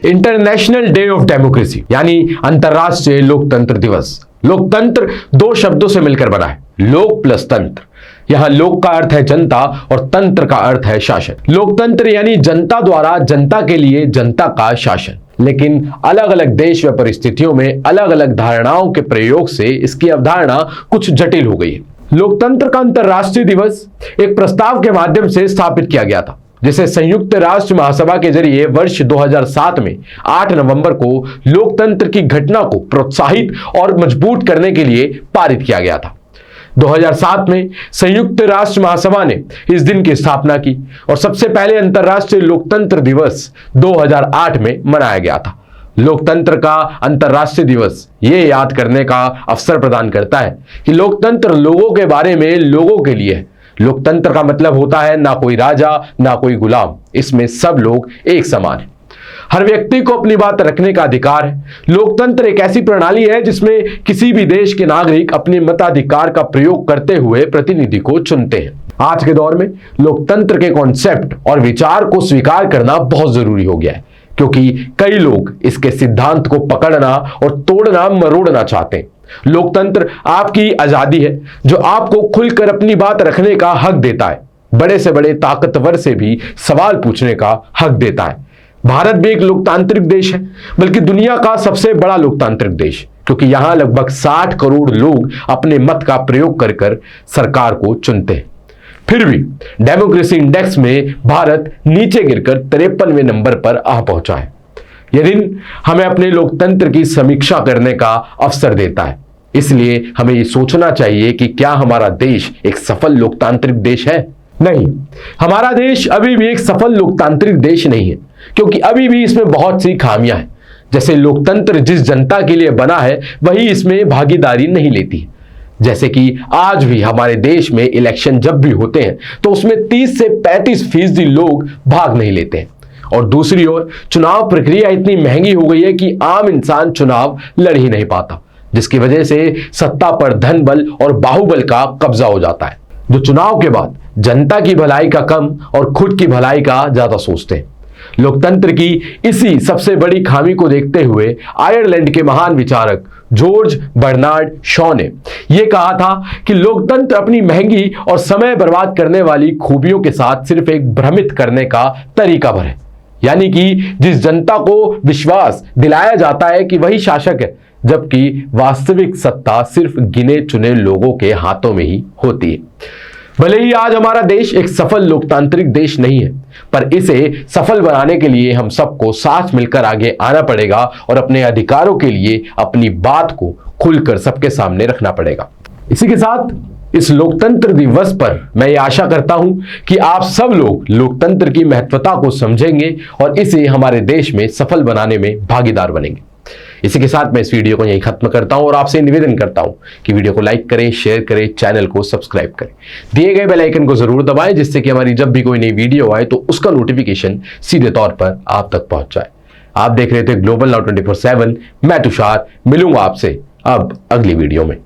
International day of democracy यानी अंतरराष्ट्रीय लोकतंत्र दिवस। लोकतंत्र दो शब्दों से मिलकर बना है, लोक प्लस तंत्र। यहां लोक का अर्थ है जनता और तंत्र का अर्थ है शासन। लोकतंत्र यानी जनता द्वारा जनता के लिए जनता का शासन। लेकिन अलग अलग देश व परिस्थितियों में अलग अलग धारणाओं के प्रयोग से इसकी अवधारणा कुछ जटिल हो गई है। लोकतंत्र का अंतरराष्ट्रीय दिवस एक प्रस्ताव के माध्यम से स्थापित किया गया था, जिसे संयुक्त राष्ट्र महासभा के जरिए वर्ष 2007 में 8 नवंबर को लोकतंत्र की घटना को प्रोत्साहित और मजबूत करने के लिए पारित किया गया था। 2007 में संयुक्त राष्ट्र महासभा ने इस दिन की स्थापना की और सबसे पहले अंतरराष्ट्रीय लोकतंत्र दिवस 2008 में मनाया गया था। लोकतंत्र का अंतरराष्ट्रीय दिवस ये याद करने का अवसर प्रदान करता है कि लोकतंत्र लोगों के बारे में, लोगों के लिए है। लोकतंत्र का मतलब होता है ना कोई राजा ना कोई गुलाम, इसमें सब लोग एक समान हैं। हर व्यक्ति को अपनी बात रखने का अधिकार है। लोकतंत्र एक ऐसी प्रणाली है जिसमें किसी भी देश के नागरिक अपने मताधिकार का प्रयोग करते हुए प्रतिनिधि को चुनते हैं। आज के दौर में लोकतंत्र के कॉन्सेप्ट और विचार को स्वीकार करना बहुत जरूरी हो गया है, क्योंकि कई लोग इसके सिद्धांत को पकड़ना और तोड़ना मरोड़ना चाहते हैं। लोकतंत्र आपकी आजादी है जो आपको खुलकर अपनी बात रखने का हक देता है, बड़े से बड़े ताकतवर से भी सवाल पूछने का हक देता है। भारत भी एक लोकतांत्रिक देश है, बल्कि दुनिया का सबसे बड़ा लोकतांत्रिक देश, क्योंकि यहां लगभग 60 करोड़ लोग अपने मत का प्रयोग कर कर सरकार को चुनते हैं। फिर भी डेमोक्रेसी इंडेक्स में भारत नीचे गिरकर 53वें नंबर पर आ पहुंचा है। यह दिन हमें अपने लोकतंत्र की समीक्षा करने का अवसर देता है। इसलिए हमें यह सोचना चाहिए कि क्या हमारा देश एक सफल लोकतांत्रिक देश है? नहीं, हमारा देश अभी भी एक सफल लोकतांत्रिक देश नहीं है, क्योंकि अभी भी इसमें बहुत सी खामियां हैं। जैसे लोकतंत्र जिस जनता के लिए बना है वही इसमें भागीदारी नहीं लेती है। जैसे कि आज भी हमारे देश में इलेक्शन जब भी होते हैं तो उसमें 30 से 35% लोग भाग नहीं लेते हैं। और दूसरी ओर चुनाव प्रक्रिया इतनी महंगी हो गई है कि आम इंसान चुनाव लड़ ही नहीं पाता, जिसकी वजह से सत्ता पर धन बल और बाहुबल का कब्जा हो जाता है, जो चुनाव के बाद जनता की भलाई का कम और खुद की भलाई का ज्यादा सोचते हैं। लोकतंत्र की इसी सबसे बड़ी खामी को देखते हुए आयरलैंड के महान विचारक जॉर्ज बर्नार्ड शॉ ने यह कहा था कि लोकतंत्र अपनी महंगी और समय बर्बाद करने वाली खूबियों के साथ सिर्फ एक भ्रमित करने का तरीका भर है। यानी कि जिस जनता को विश्वास दिलाया जाता है कि वही शासक है, जबकि वास्तविक सत्ता सिर्फ गिने चुने लोगों के हाथों में ही होती है। भले ही आज हमारा देश एक सफल लोकतांत्रिक देश नहीं है, पर इसे सफल बनाने के लिए हम सबको साथ मिलकर आगे आना पड़ेगा और अपने अधिकारों के लिए अपनी बात को खुलकर सबके सामने रखना पड़ेगा। इसी के साथ इस लोकतंत्र दिवस पर मैं ये आशा करता हूं कि आप सब लोग लोकतंत्र की महत्वता को समझेंगे और इसे हमारे देश में सफल बनाने में भागीदार बनेंगे। इसी के साथ मैं इस वीडियो को यहीं खत्म करता हूं और आपसे निवेदन करता हूं कि वीडियो को लाइक करें, शेयर करें, चैनल को सब्सक्राइब करें, दिए गए बेल आइकन को जरूर दबाएं, जिससे कि हमारी जब भी कोई नई वीडियो आए तो उसका नोटिफिकेशन सीधे तौर पर आप तक पहुंच जाए। आप देख रहे थे ग्लोबल नाउ 24/7। मैं तुषार मिलूंगा आपसे अब अगली वीडियो में।